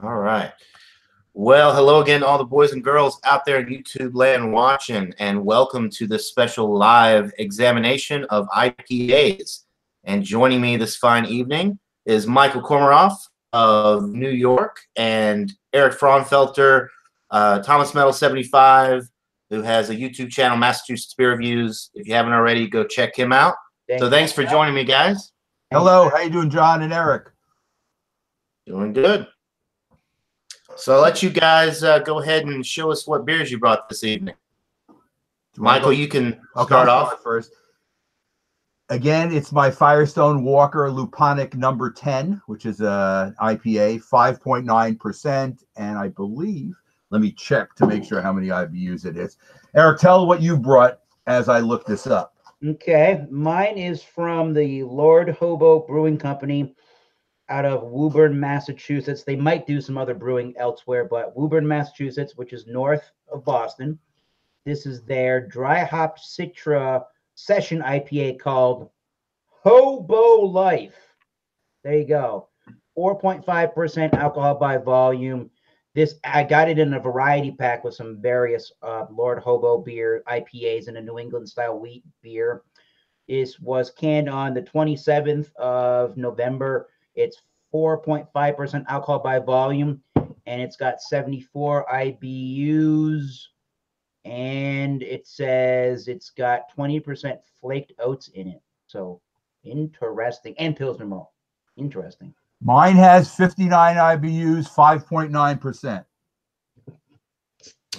All right. Well, hello again to all the boys and girls out there in YouTube land watching, and welcome to this special live examination of IPAs. And joining me this fine evening is Michael Kormaroff of New York and Erik Fraunfelter, Thomas Metal 75, who has a YouTube channel, Massachusetts Beer Reviews. If you haven't already, go check him out. Thanks for joining me, guys. Hello, how you doing, John and Erik? Doing good. So I'll let you guys go ahead and show us what beers you brought this evening. Michael, you can start off first. Again, it's my Firestone Walker Luponic number 10, which is a IPA, 5.9%, and I believe, let me check to make sure how many IBUs it is. Erik, tell what you brought as I look this up. Okay, mine is from the Lord Hobo Brewing Company out of Woburn, Massachusetts. They might do some other brewing elsewhere, but Woburn, Massachusetts, which is north of Boston. This is their dry hop Citra session IPA called Hobo Life. There you go. 4.5% alcohol by volume. This, I got it in a variety pack with some various Lord Hobo beer IPAs and a New England style wheat beer. This was canned on the 27th of November. It's 4.5% alcohol by volume, and it's got 74 IBUs, and it says it's got 20% flaked oats in it. So interesting. And Pilsner malt. Interesting. Mine has 59 IBUs, 5.9%.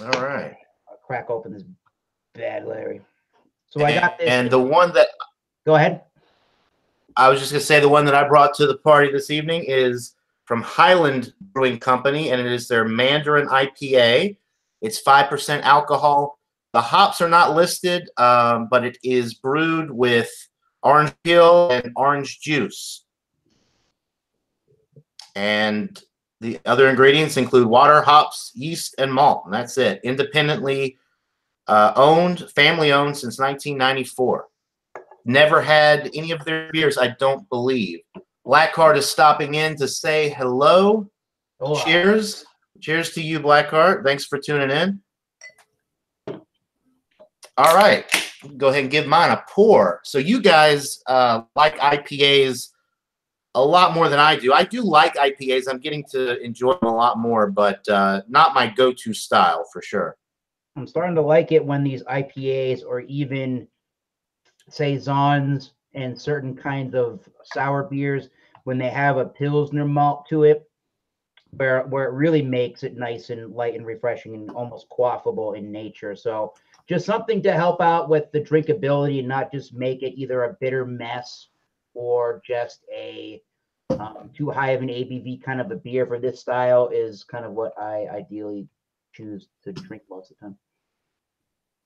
All right. I'll crack open this bad Larry. So I got this. And the one that... Go ahead. I was just going to say the one that I brought to the party this evening is from Highland Brewing Company, and it is their Mandarin IPA. It's 5% alcohol. The hops are not listed, but it is brewed with orange peel and orange juice. And the other ingredients include water, hops, yeast, and malt. And that's it. Independently owned, family owned since 1994. Never had any of their beers, I don't believe. Blackheart is stopping in to say hello. Hola. Cheers. Cheers to you, Blackheart. Thanks for tuning in. All right. Go ahead and give mine a pour. So you guys like IPAs a lot more than I do. I do like IPAs. I'm getting to enjoy them a lot more, but not my go-to style for sure. I'm starting to like it when these IPAs or even saisons and certain kinds of sour beers, when they have a Pilsner malt to it, where it really makes it nice and light and refreshing and almost quaffable in nature. So just something to help out with the drinkability and not just make it either a bitter mess or just a too high of an ABV kind of a beer for this style is kind of what I ideally choose to drink most of the time.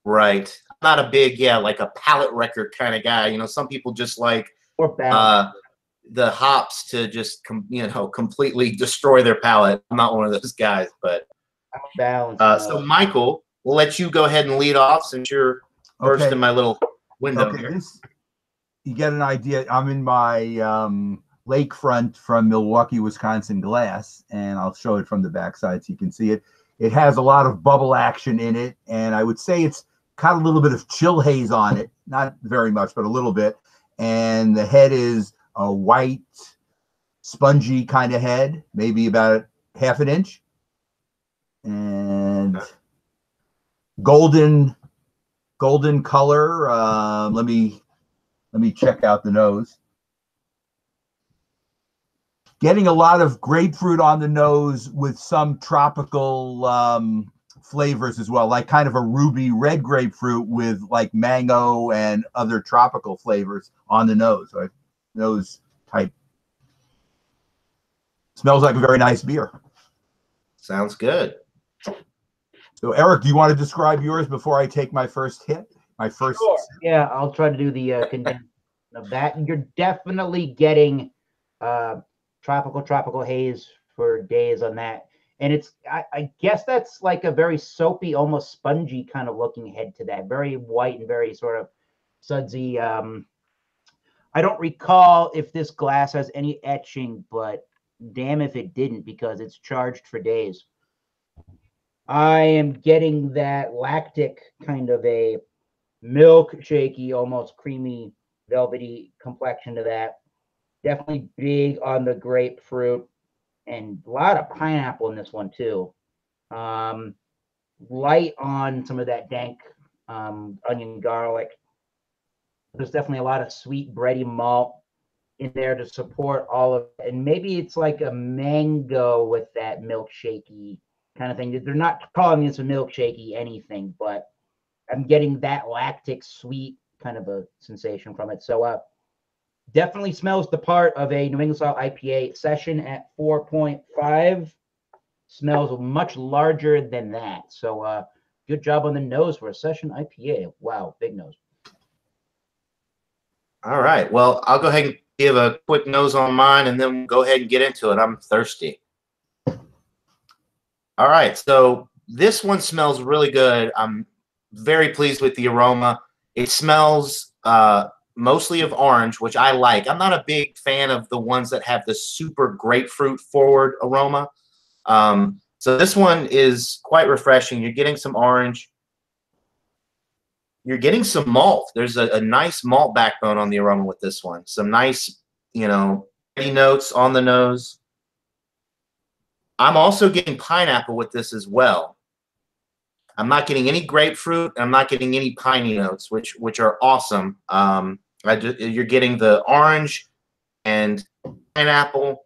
Right. I'm not a big, like a palate wrecker kind of guy. You know, some people just like the hops to just, completely destroy their palate. I'm not one of those guys, but so Michael, we'll let you go ahead and lead off since you're first in my little window here. You get an idea. I'm in my lakefront from Milwaukee, Wisconsin glass, and I'll show it from the backside so you can see it. It has a lot of bubble action in it, and I would say it's got a little bit of chill haze on it. Not very much, but a little bit. And the head is a white, spongy kind of head, maybe about half an inch. And golden color. Let me check out the nose. Getting a lot of grapefruit on the nose with some tropical flavors as well, like kind of a ruby red grapefruit with like mango and other tropical flavors on the nose. Right? Nose type. Smells like a very nice beer. Sounds good. So Erik, do you want to describe yours before I take my first hit? Sure. Yeah, I'll try to do the condensation of that. And you're definitely getting tropical haze for days on that. And it's, I guess that's like a very soapy, almost spongy kind of looking head to that. Very white and very sort of sudsy. I don't recall if this glass has any etching, but damn if it didn't, because it's charged for days. I am getting that lactic kind of a milkshakey, almost creamy, velvety complexion to that. Definitely big on the grapefruit and a lot of pineapple in this one too. Light on some of that dank onion garlic. There's definitely a lot of sweet bready malt in there to support all of it. And maybe it's like a mango with that milkshakey kind of thing. They're not calling this a milkshakey anything, but I'm getting that lactic sweet kind of a sensation from it. So definitely smells the part of a New England style IPA session at 4.5. Smells much larger than that. So good job on the nose for a session IPA. Wow, big nose. All right. Well, I'll go ahead and give a quick nose on mine, and then we'll go ahead and get into it. I'm thirsty. All right. So this one smells really good. I'm very pleased with the aroma. It smells mostly of orange, which I like. I'm not a big fan of the ones that have the super grapefruit forward aroma. So this one is quite refreshing. You're getting some orange. You're getting some malt. There's a nice malt backbone on the aroma with this one. Some nice, notes on the nose. I'm also getting pineapple with this as well. I'm not getting any grapefruit, and I'm not getting any piney notes, which are awesome. You're getting the orange and pineapple,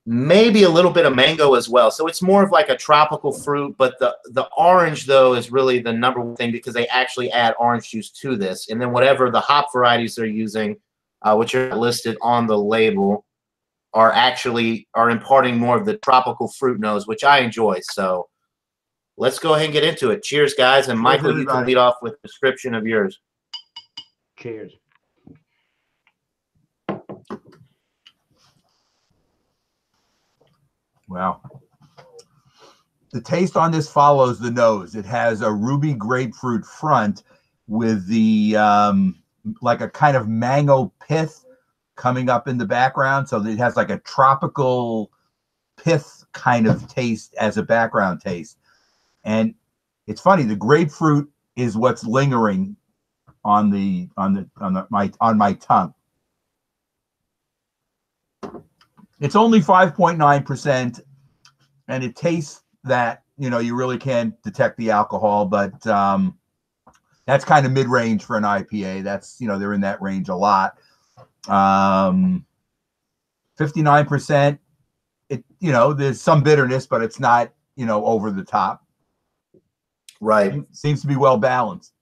maybe a little bit of mango as well. So it's more of like a tropical fruit, but the orange, though, is really the number one thing because they actually add orange juice to this. And then whatever the hop varieties they're using, which are listed on the label, are imparting more of the tropical fruit nose, which I enjoy. So let's go ahead and get into it. Cheers, guys. And Michael, you can lead off with a description of yours. Cheers. Wow. The taste on this follows the nose. It has a ruby grapefruit front with the like a kind of mango pith coming up in the background. So it has like a tropical pith kind of taste as a background taste. And it's funny, the grapefruit is what's lingering on my tongue. It's only 5.9%, and it tastes that, you really can't detect the alcohol, but that's kind of mid-range for an IPA. That's, they're in that range a lot. 59%, there's some bitterness, but it's not, over the top. Right. Seems to be well balanced.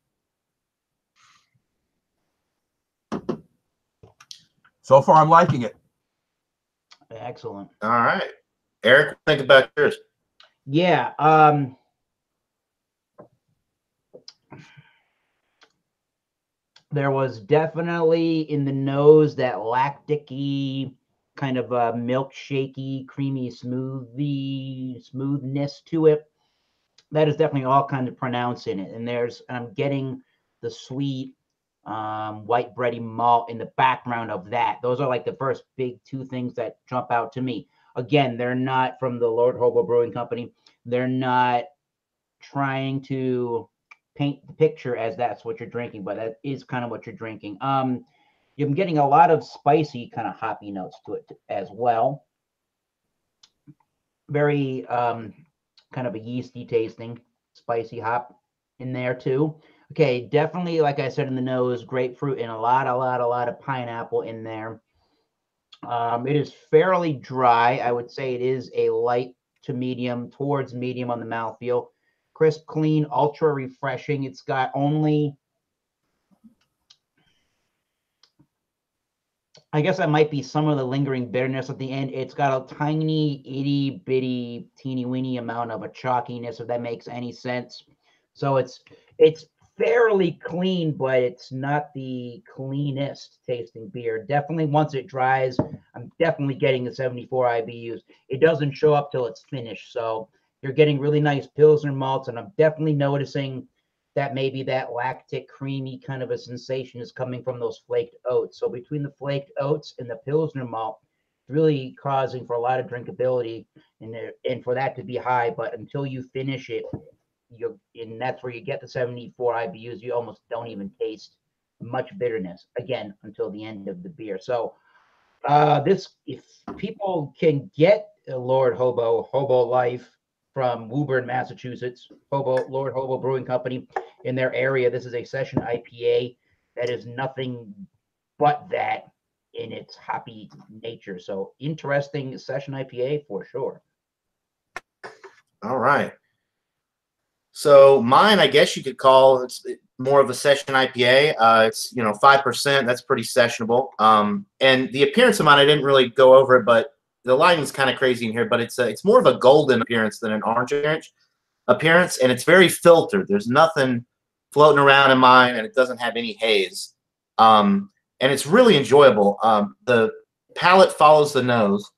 So far, I'm liking it. Excellent. All right. Erik, think about yours. Yeah. There was definitely in the nose that lactic-y kind of a milkshakey, creamy smoothness to it. That is definitely all kind of pronounced in it. And I'm getting the sweet white bready malt in the background of that. Those are like the first big two things that jump out to me. Again, they're not from the Lord Hobo Brewing Company. They're not trying to paint the picture as that's what you're drinking, but that is kind of what you're drinking. I'm getting a lot of spicy kind of hoppy notes to it as well. Very kind of a yeasty tasting spicy hop in there too. Okay, definitely, like I said, in the nose, grapefruit and a lot of pineapple in there. It is fairly dry. I would say it is a light to medium, towards medium on the mouthfeel. Crisp, clean, ultra refreshing. It's got only, I guess that might be some of the lingering bitterness at the end. It's got a tiny, itty bitty, teeny weeny amount of a chalkiness, if that makes any sense. So it's fairly clean, but it's not the cleanest tasting beer. Definitely once it dries, I'm definitely getting the 74 IBUs. It doesn't show up till it's finished. So you're getting really nice Pilsner malts, and I'm definitely noticing that maybe that lactic creamy kind of a sensation is coming from those flaked oats. So between the flaked oats and the Pilsner malt, really causing for a lot of drinkability and for that to be high. But until you finish it, and that's where you get the 74 IBUs. You almost don't even taste much bitterness again until the end of the beer. So if people can get Lord Hobo Life from Woburn, Massachusetts, Lord Hobo Brewing Company in their area, this is a session IPA that is nothing but that in its hoppy nature. So interesting session IPA for sure. All right. So mine, I guess you could call it's more of a session IPA. It's 5%. That's pretty sessionable. And the appearance of mine, I didn't really go over it, but the lighting's kind of crazy in here. But it's more of a golden appearance than an orange appearance, and it's very filtered. There's nothing floating around in mine, and it doesn't have any haze. And it's really enjoyable. The palate follows the nose.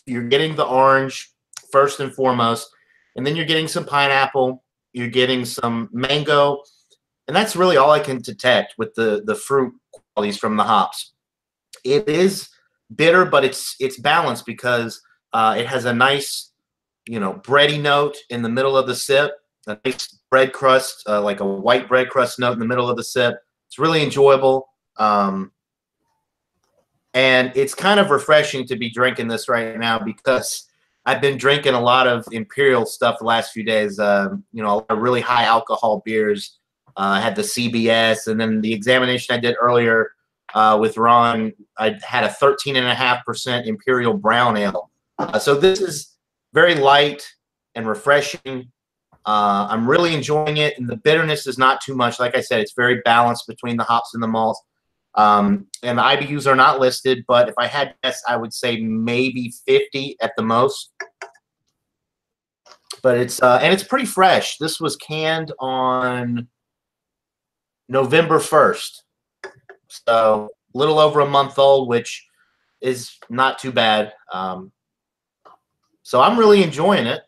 You're getting the orange first and foremost, and then you're getting some pineapple, you're getting some mango, and that's really all I can detect with the fruit qualities from the hops. It is bitter, but it's balanced because it has a nice, bready note in the middle of the sip, a nice bread crust, like a white bread crust note in the middle of the sip. It's really enjoyable. And it's kind of refreshing to be drinking this right now because I've been drinking a lot of Imperial stuff the last few days. A lot of really high alcohol beers. I had the CBS, and then the examination I did earlier with Ron, I had a 13.5% Imperial Brown Ale. So this is very light and refreshing. I'm really enjoying it, and the bitterness is not too much. Like I said, it's very balanced between the hops and the malts. And the IBUs are not listed, but if I had to guess, I would say maybe 50 at the most. But it's pretty fresh. This was canned on November 1st, so a little over a month old, which is not too bad. So I'm really enjoying it.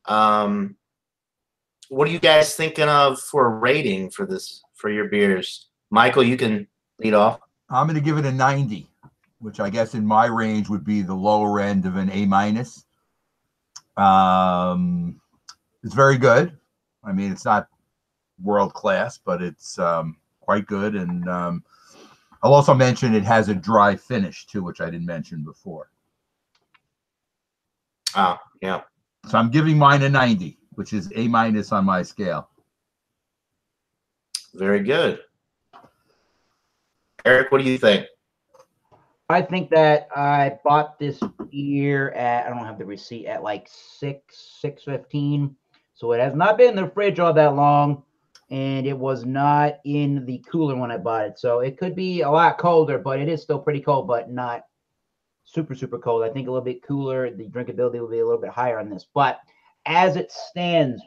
What are you guys thinking of for a rating for your beers? Michael, you can lead off. I'm going to give it a 90, which I guess in my range would be the lower end of an A-. It's very good. I mean, it's not world class, but it's quite good. And I'll also mention it has a dry finish too, which I didn't mention before. Oh, yeah. So I'm giving mine a 90, which is A- on my scale. Very good. Erik, what do you think? I think that I bought this beer at, I don't have the receipt, at like $6.15. So it has not been in the fridge all that long, and it was not in the cooler when I bought it. So it could be a lot colder, but it is still pretty cold, but not super, super cold. I think a little bit cooler. The drinkability will be a little bit higher on this. But as it stands,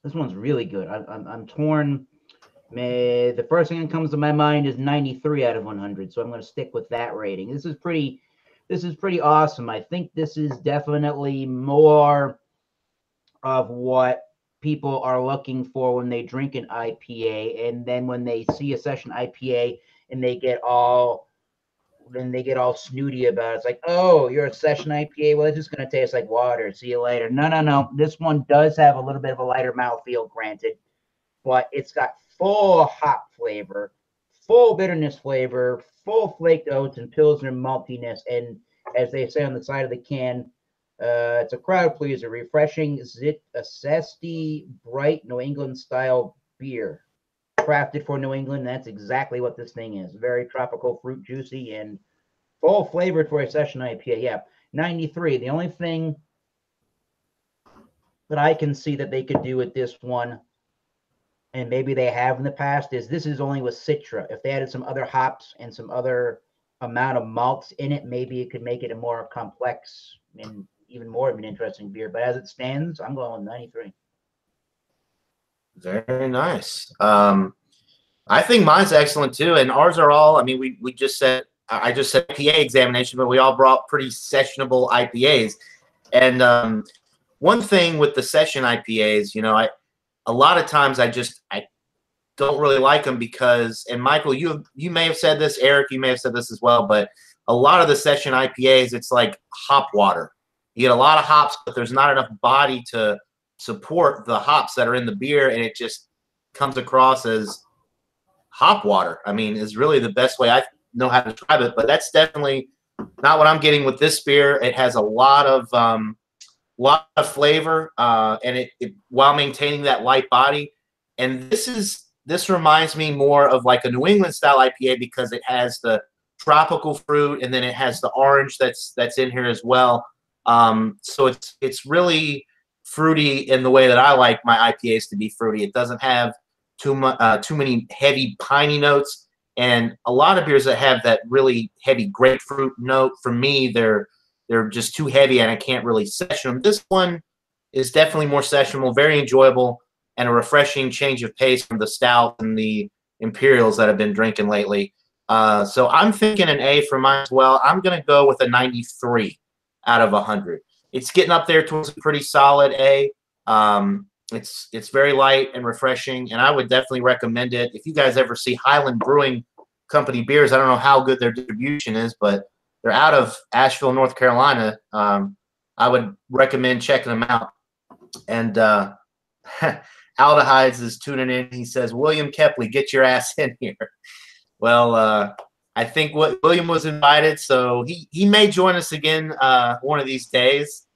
this one's really good. I'm torn. The first thing that comes to my mind is 93 out of 100. So I'm going to stick with that rating. This is pretty awesome. I think this is definitely more of what people are looking for when they drink an IPA, and then when they see a session IPA and they get all snooty about it. It's like, oh, you're a session IPA. Well, it's just going to taste like water. See you later. No. This one does have a little bit of a lighter mouthfeel, granted, but it's got full hop flavor, full bitterness flavor, full flaked oats and Pilsner maltiness. And as they say on the side of the can, it's a crowd pleaser, refreshing, zesty, bright New England style beer. Crafted for New England. That's exactly what this thing is. Very tropical, fruit juicy, and full flavored for a session IPA. Yeah, 93. The only thing that I can see that they could do with this one, and maybe they have in the past, is this is only with Citra. If they added some other hops and some other amount of malts in it, maybe it could make it a more complex and even more of an interesting beer. But as it stands, I'm going with 93. Very nice. I think mine's excellent too, and ours are all. I mean, we just said I just said IPA examination, but we all brought pretty sessionable IPAs. And one thing with the session IPAs, a lot of times I don't really like them because, and Michael, you may have said this, Eric, you may have said this as well, but a lot of the session IPAs, it's like hop water. You get a lot of hops, but there's not enough body to support the hops that are in the beer, and it just comes across as hop water. I mean, is really the best way I know how to describe it, but that's definitely not what I'm getting with this beer. It has a lot of flavor, and it while maintaining that light body. And this reminds me more of like a New England style IPA because it has the tropical fruit, and then it has the orange that's in here as well. So it's really fruity in the way that I like my IPAs to be fruity. It doesn't have too many heavy piney notes, and a lot of beers that have that really heavy grapefruit note, for me, they're just too heavy and I can't really session them. This one is definitely more sessionable, very enjoyable, and a refreshing change of pace from the stout and the imperials that I've been drinking lately. So I'm thinking an A for mine as well. I'm going to go with a 93 out of 100. It's getting up there towards a pretty solid A. It's very light and refreshing, and I would definitely recommend it. If you guys ever see Highland Brewing Company beers, I don't know how good their distribution is, but they're out of Asheville, North Carolina. I would recommend checking them out. And Aldehydes is tuning in. He says, William Kepley, get your ass in here. Well, I think William was invited, so he may join us again one of these days.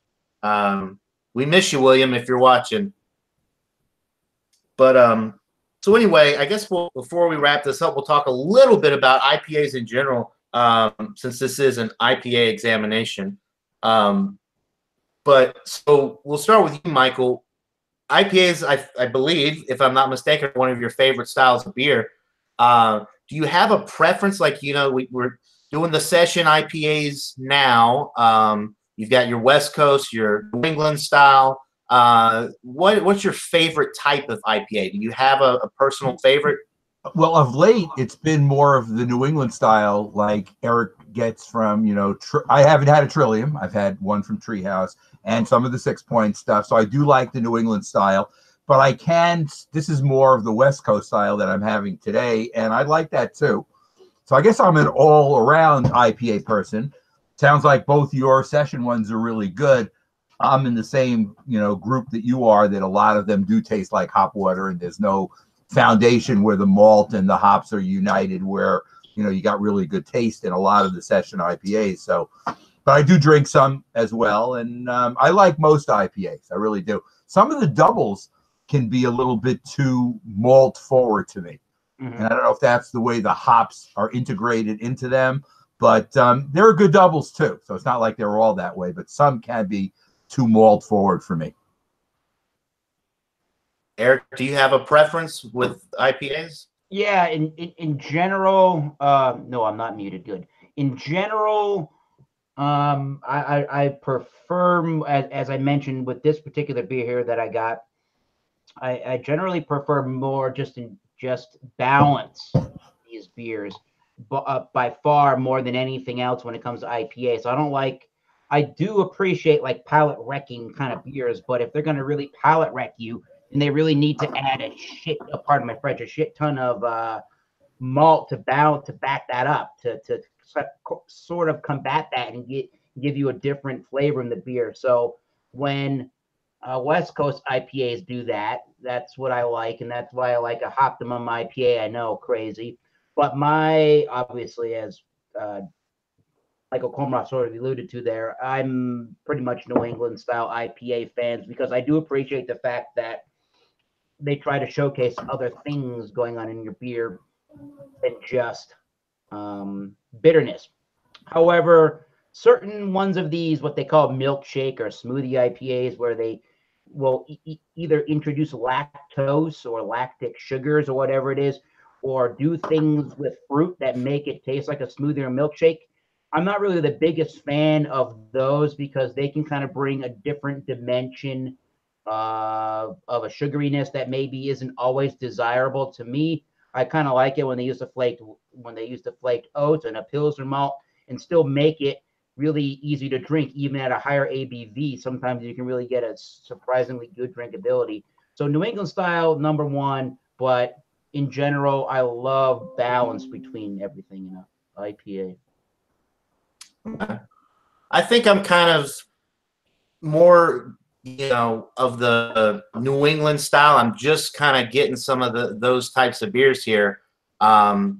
We miss you, William, if you're watching. But so anyway, I guess before we wrap this up, we'll talk a little bit about IPAs in general, since this is an IPA examination. But so we'll start with you, Michael. IPAs, I believe, if I'm not mistaken, are one of your favorite styles of beer. Do you have a preference? Like, we're doing the session IPAs now. You've got your West Coast, your New England style. What's your favorite type of IPA? Do you have a personal favorite? Well, of late, it's been more of the New England style, like Erik gets from, I haven't had a Trillium. I've had one from Treehouse and some of the 6 Point stuff. So I do like the New England style, but this is more of the West Coast style that I'm having today. And I like that too. So I guess I'm an all around IPA person. Sounds like both your session ones are really good. I'm in the same, group that you are, that a lot of them do taste like hop water, and there's no foundation where the malt and the hops are united, where, you got really good taste in a lot of the session IPAs. So, but I do drink some as well. And I like most IPAs. I really do. Some of the doubles can be a little bit too malt forward to me. Mm-hmm. And I don't know if that's the way the hops are integrated into them, but there are good doubles too. So it's not like they're all that way, but some can be too malt forward for me. Erik, do you have a preference with IPAs? Yeah, in general, no, I'm not muted. Good. In general, I prefer, as I mentioned with this particular beer here that I got, I generally prefer more just balance these beers, by far more than anything else when it comes to IPA. So I do appreciate like palate wrecking kind of beers, but if they're going to really palate wreck you, and they really need to add a shit ton of malt to back that up, to sort of combat that and give you a different flavor in the beer. So when West Coast IPAs do that, that's what I like, and that's why I like a Hoptimum IPA. I know, crazy, but obviously, as Michael Comroff sort of alluded to there, I'm pretty much New England style IPA fans, because I do appreciate the fact that they try to showcase other things going on in your beer than just bitterness. However, certain ones of these, what they call milkshake or smoothie IPAs, where they will either introduce lactose or lactic sugars or whatever it is, or do things with fruit that make it taste like a smoothie or milkshake. I'm not really the biggest fan of those, because they can kind of bring a different dimension of a sugariness that maybe isn't always desirable to me. I kind of like it when they use the flaked oats and a Pilsner malt and still make it really easy to drink, even at a higher ABV. Sometimes you can really get a surprisingly good drinkability. So New England style, number one, but in general, I love balance between everything in a IPA. I think I'm kind of more, of the New England style. I'm just kind of getting some of those types of beers here. I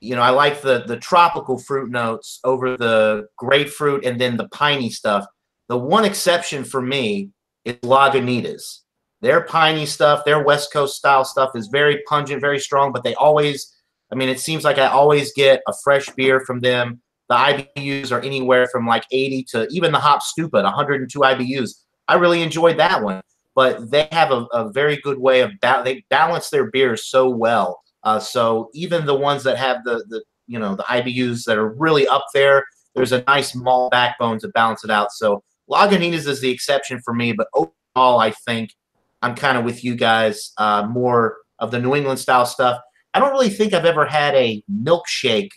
like the tropical fruit notes over the grapefruit and then the piney stuff. The one exception for me is Lagunitas. Their piney stuff, their West Coast style stuff is very pungent, very strong, but they always, it seems like I always get a fresh beer from them. The IBUs are anywhere from like 80 to even the Hop Stupid, 102 IBUs. I really enjoyed that one, but they have a very good way of they balance their beers so well. So even the ones that have the IBUs that are really up there, there's a nice malt backbone to balance it out. So Lagunitas is the exception for me, but overall, I think I'm kind of with you guys, more of the New England style stuff. I don't really think I've ever had a milkshake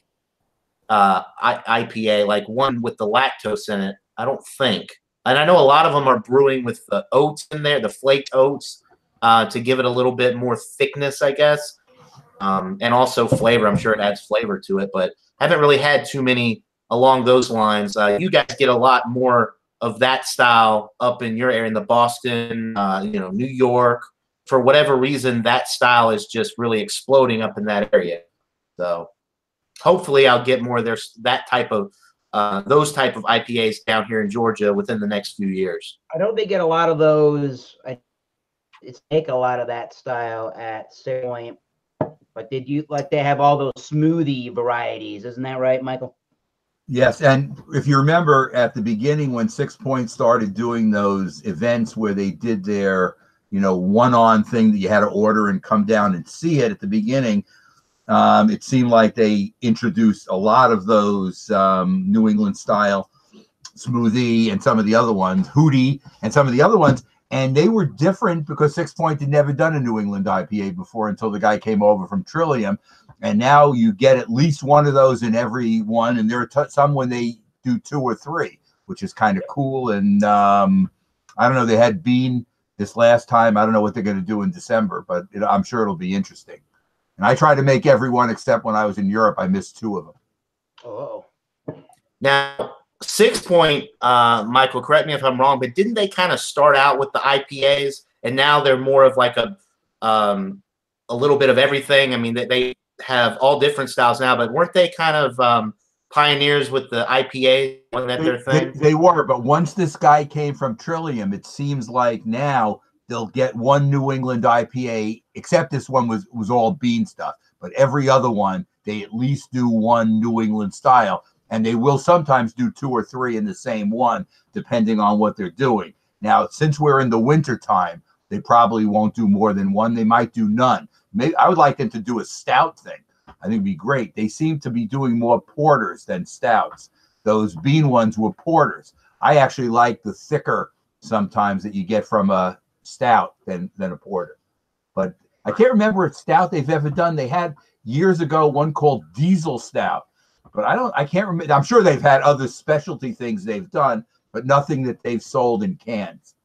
IPA, like one with the lactose in it. I don't think. And I know a lot of them are brewing with the oats in there, the flaked oats, to give it a little bit more thickness, I guess. And also flavor. I'm sure it adds flavor to it, but haven't really had too many along those lines. You guys get a lot more of that style up in your area, in the Boston, New York. For whatever reason, that style is just really exploding up in that area. So hopefully I'll get more of those type of IPAs down here in Georgia within the next few years. I don't think get a lot of those. It's take a lot of that style at Six Point, but they have all those smoothie varieties? Isn't that right, Michael? Yes, and if you remember at the beginning when 6 Point started doing those events where they did their, one-on thing that you had to order and come down and see it at the beginning, it seemed like they introduced a lot of those New England style smoothie and some of the other ones, Hootie and some of the other ones, and they were different because 6 Point had never done a New England IPA before until the guy came over from Trillium. And now you get at least one of those in every one. And there are some when they do 2 or 3, which is kind of cool. And I don't know, they had Bean this last time. I don't know what they're going to do in December, but I'm sure it'll be interesting. And I tried to make every one except when I was in Europe. I missed 2 of them. Oh. Now, 6 Point, Michael, correct me if I'm wrong, but didn't they kind of start out with the IPAs and now they're more of like a little bit of everything? They have all different styles now, but weren't they kind of pioneers with the IPA? Wasn't that their thing? They were, but once this guy came from Trillium, it seems like now they'll get one New England IPA, except this one was all bean stuff. But every other one, they at least do one New England style, and they will sometimes do 2 or 3 in the same one, depending on what they're doing. Now, since we're in the winter time, they probably won't do more than one. They might do none. Maybe I would like them to do a stout thing. I think it'd be great. They seem to be doing more porters than stouts. Those bean ones were porters. I actually like the thicker sometimes that you get from a stout than a porter. But I can't remember a stout they've ever done. They had years ago one called Diesel Stout, but I can't remember. I'm sure they've had other specialty things they've done, but nothing that they've sold in cans.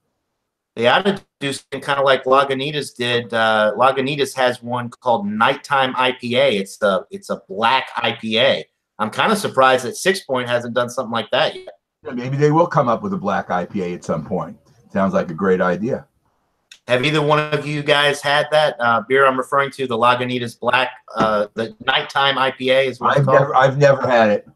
They ought to do something kind of like Lagunitas did. Lagunitas has one called Nighttime IPA. It's a black IPA. I'm kind of surprised that 6 Point hasn't done something like that yet. Yeah, maybe they will come up with a black IPA at some point. Sounds like a great idea. Have either one of you guys had that beer I'm referring to, the Lagunitas Black, the Nighttime IPA is what it's called? I've never had it.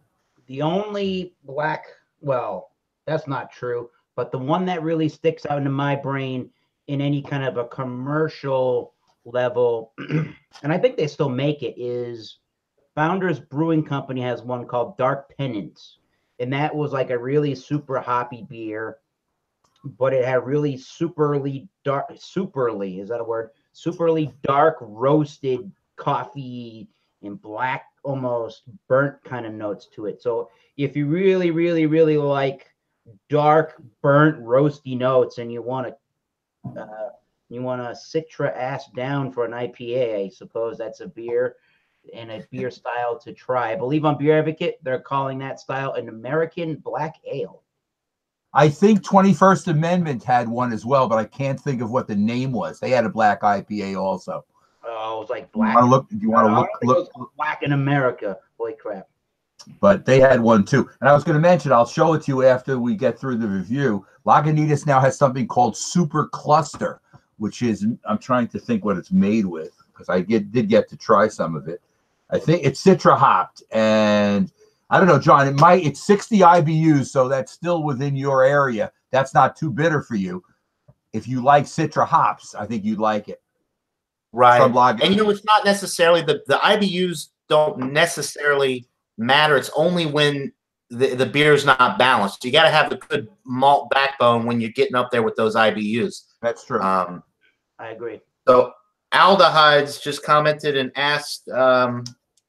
The only black, well, that's not true, but the one that really sticks out into my brain in any kind of a commercial level, and I think they still make it, is Founders Brewing Company has one called Dark Penance. And that was like a really super hoppy beer, but it had really superly dark roasted coffee and black, almost burnt kind of notes to it. So if you really, really, really like dark, burnt, roasty notes, and you want to citra ass down for an IPA, I suppose that's a beer and a beer style to try. I believe on Beer Advocate they're calling that style an American Black Ale. I think 21st Amendment had one as well, but I can't think of what the name was. They had a black IPA also. Oh, it was like You black. want to look? You want to I don't think it look? was black in America. Holy crap! But they had one too. And I was going to mention, I'll show it to you after we get through the review. Lagunitas now has something called Super Cluster, which is, I'm trying to think what it's made with, because I did get to try some of it. I think it's Citra hopped, and I don't know, John, it's 60 IBUs, so that's still within your area. That's not too bitter for you. If you like Citra hops, I think you'd like it. Right. And it's not necessarily the IBUs don't necessarily matter. It's only when the beer is not balanced. You got to have a good malt backbone when you're getting up there with those IBUs. That's true. I agree. So Aldehydes just commented and asked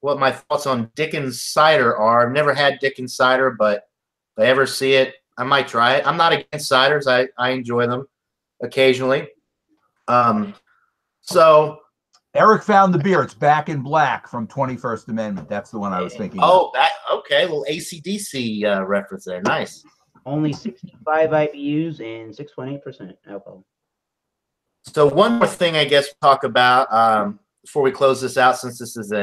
what my thoughts on Dickens cider are. I've never had Dickens cider, but if I ever see it, I might try it. I'm not against ciders. I enjoy them occasionally. So Erik found the beer. It's Back in Black from 21st Amendment. That's the one I was thinking. Oh, that okay. Little AC/DC reference there. Nice. Only 65 IBUs and 6.8% alcohol. So one more thing, I guess, talk about before we close this out, since this is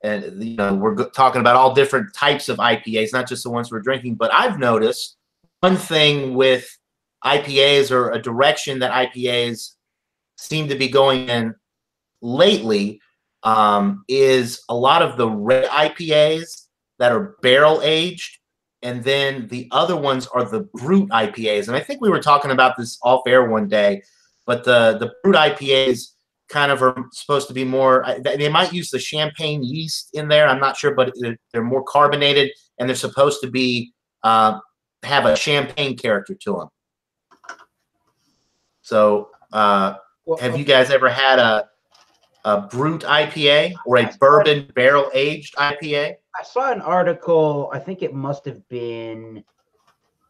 we're talking about all different types of IPAs, not just the ones we're drinking. But I've noticed one thing with IPAs, or a direction that IPAs seem to be going in lately, is a lot of the red IPAs that are barrel aged, and then the other ones are the brute IPAs. And I think we were talking about this off air one day, but the brute IPAs kind of are supposed to be more, they might use the champagne yeast in there, I'm not sure, but they're more carbonated, and they're supposed to be have a champagne character to them. So have you guys ever had a brute IPA or a bourbon barrel aged IPA? I saw an article, I think it must have been,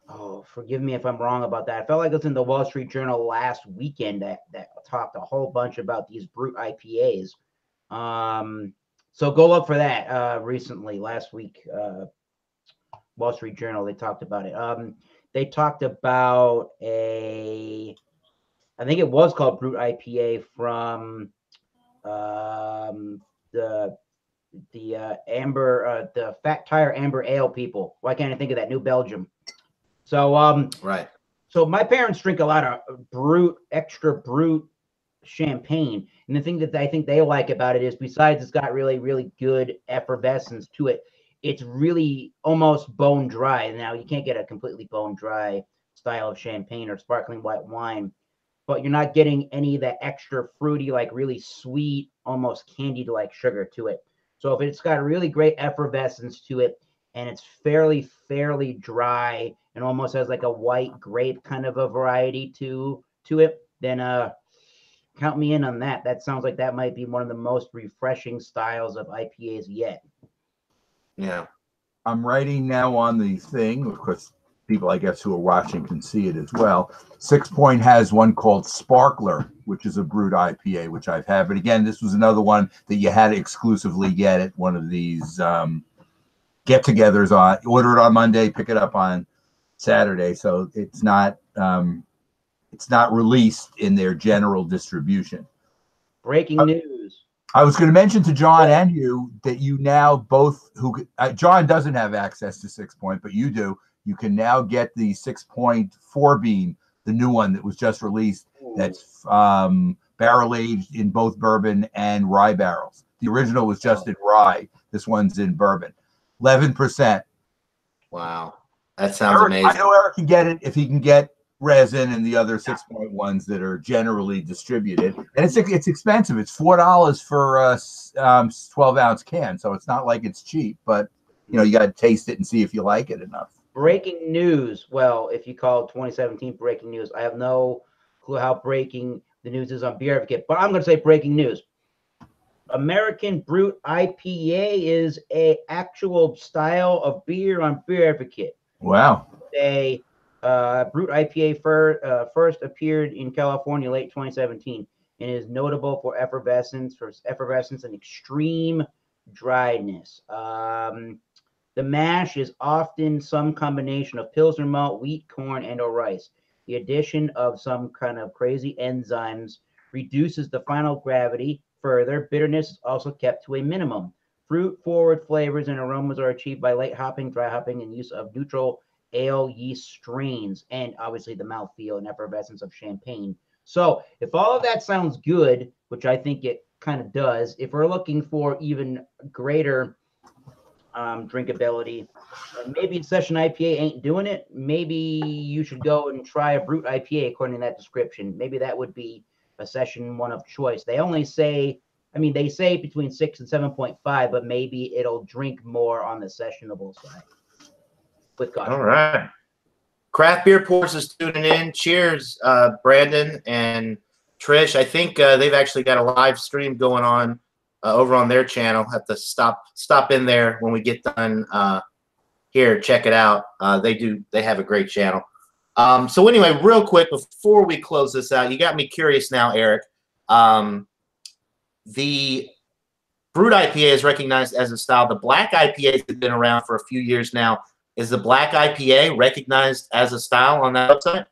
oh, forgive me if I'm wrong about that. I felt like it was in the Wall Street Journal last weekend that talked a whole bunch about these brute IPAs. So go look for that recently, last week, Wall Street Journal, they talked about it. They talked about I think it was called brute IPA from the Fat Tire Amber Ale people. Why can't I think of that? New Belgium. So right. So my parents drink a lot of brute, extra brute champagne, and the thing that I think they like about it is, besides it's got really, really good effervescence to it, it's really almost bone dry. Now you can't get a completely bone dry style of champagne or sparkling white wine, but you're not getting any of that extra fruity, like really sweet, almost candied like sugar to it. So if it's got really great effervescence to it, and it's fairly dry and almost has like a white grape kind of a variety to it, then count me in on that. That sounds like that might be one of the most refreshing styles of IPAs yet. Yeah. I'm writing now on the thing. Of course, people, I guess, who are watching can see it as well. 6 Point has one called Sparkler, which is a brute IPA, which I've had. But again, this was another one that you had to exclusively get at one of these get-togethers. Order it on Monday, pick it up on Saturday. So it's not released in their general distribution. Breaking news. I was going to mention to John and you that you now both, John doesn't have access to 6 Point, but you do. You can now get the 6 Point 4 Bean, the new one that was just released. Ooh. That's barrel aged in both bourbon and rye barrels. The original was just in rye. This one's in bourbon. 11%. Wow. That sounds amazing. I know Erik can get it if he can get resin and the other 6 Point ones that are generally distributed. And it's expensive. It's $4 for a 12-ounce can. So it's not like it's cheap, but you got to taste it and see if you like it enough. Breaking news. Well, if you call 2017 breaking news, I have no clue how breaking the news is on Beer Advocate, but I'm going to say breaking news. American Brute IPA is a actual style of beer on Beer Advocate. Wow. A Brute IPA first appeared in California late 2017 and is notable for effervescence and extreme dryness. The mash is often some combination of Pilsner malt, wheat, corn, and/or rice. The addition of some kind of crazy enzymes reduces the final gravity further. Bitterness is also kept to a minimum. Fruit-forward flavors and aromas are achieved by late hopping, dry hopping, and use of neutral ale yeast strains, and obviously the mouthfeel and effervescence of champagne. So if all of that sounds good, which I think it kind of does, if we're looking for even greater drinkability, maybe Session IPA ain't doing it. Maybe you should go and try a Brut IPA according to that description. Maybe that would be a Session one of choice. They only say, I mean, they say between 6 and 7.5, but maybe it'll drink more on the sessionable side. With caution. All right. Craft Beer Pours is tuning in. Cheers, Brandon and Trish. I think they've actually got a live stream going on over on their channel. Have to stop in there when we get done here. Check it out. They have a great channel. So anyway, real quick before we close this out, you got me curious now, Erik. The Brut IPA is recognized as a style. The black IPAs have been around for a few years now. Is the black IPA recognized as a style on that website?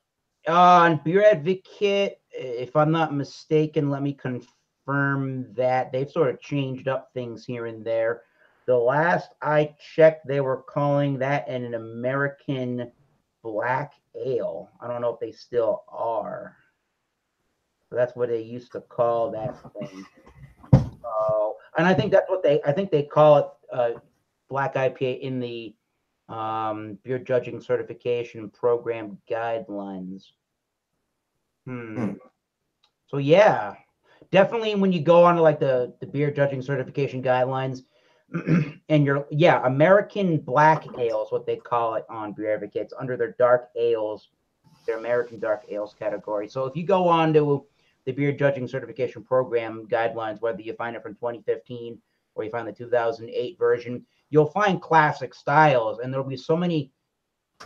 On Beer Advocate, if I'm not mistaken, let me confirm that. They've sort of changed up things here and there. The last I checked, they were calling that an American black ale. I don't know if they still are. But that's what they used to call that thing. And I think that's what they call it, black IPA in the beer judging certification program guidelines. So yeah, definitely when you go on to like the beer judging certification guidelines, and American black ale is what they call it on Beer Advocates under their dark ales, their American dark ales category. So if you go on to the beer judging certification program guidelines, whether you find it from 2015 or you find the 2008 version, you'll find classic styles, and there'll be so many.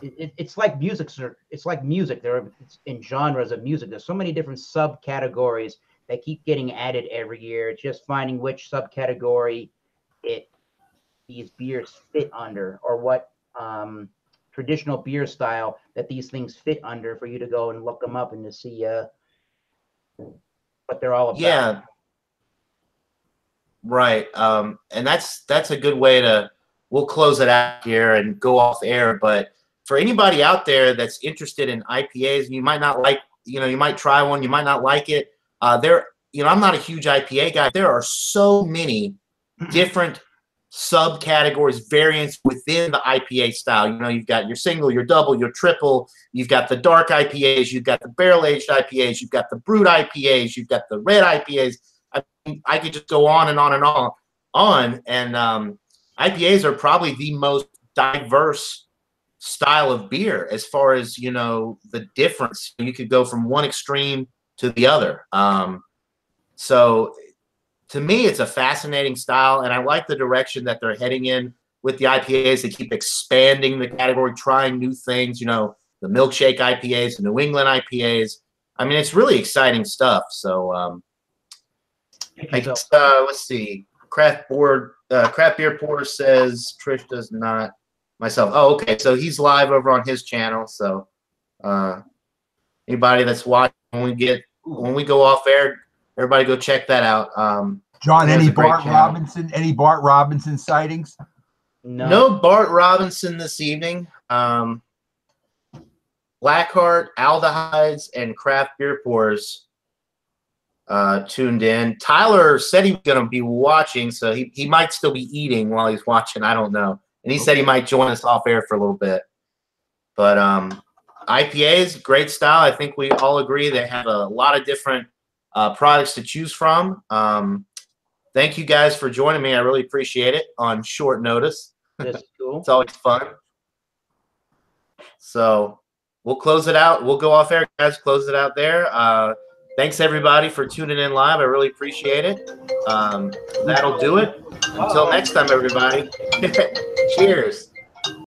It's like music. It's like music. It's in genres of music. There's so many different subcategories that keep getting added every year. It's just finding which subcategory these beers fit under, or what traditional beer style that these things fit under, for you to go and look them up and to see what they're all about. Yeah. Right. And that's a good way to, we'll close it out here and go off air. But for anybody out there that's interested in IPAs, and you might not like, you might try one, you might not like it. I'm not a huge IPA guy. There are so many different subcategories, variants within the IPA style. You've got your single, your double, your triple. You've got the dark IPAs. You've got the barrel-aged IPAs. You've got the brut IPAs. You've got the red IPAs. I could just go on and on and on. And IPAs are probably the most diverse style of beer as far as, the difference. You could go from one extreme to the other. So to me, it's a fascinating style, and I like the direction that they're heading in with the IPAs. They keep expanding the category, trying new things, the milkshake IPAs, the New England IPAs. I mean, it's really exciting stuff. So I guess, let's see. Craft Beer Pour says Trish does not. Myself. Oh, okay. So he's live over on his channel. So anybody that's watching, when we go off air, everybody go check that out. John, any Bart Robinson sightings? No Bart Robinson this evening. Blackheart, Aldehydes, and Craft Beer Pours tuned in. Tyler said he was going to be watching, so he might still be eating while he's watching. I don't know. And he said he might join us off air for a little bit. But IPAs, great style. I think we all agree they have a lot of different products to choose from. Thank you guys for joining me. I really appreciate it on short notice. That's cool. It's always fun. So we'll close it out. We'll go off air, guys. Close it out there. Thanks, everybody, for tuning in live. I really appreciate it. That'll do it. Until next time, everybody. Cheers.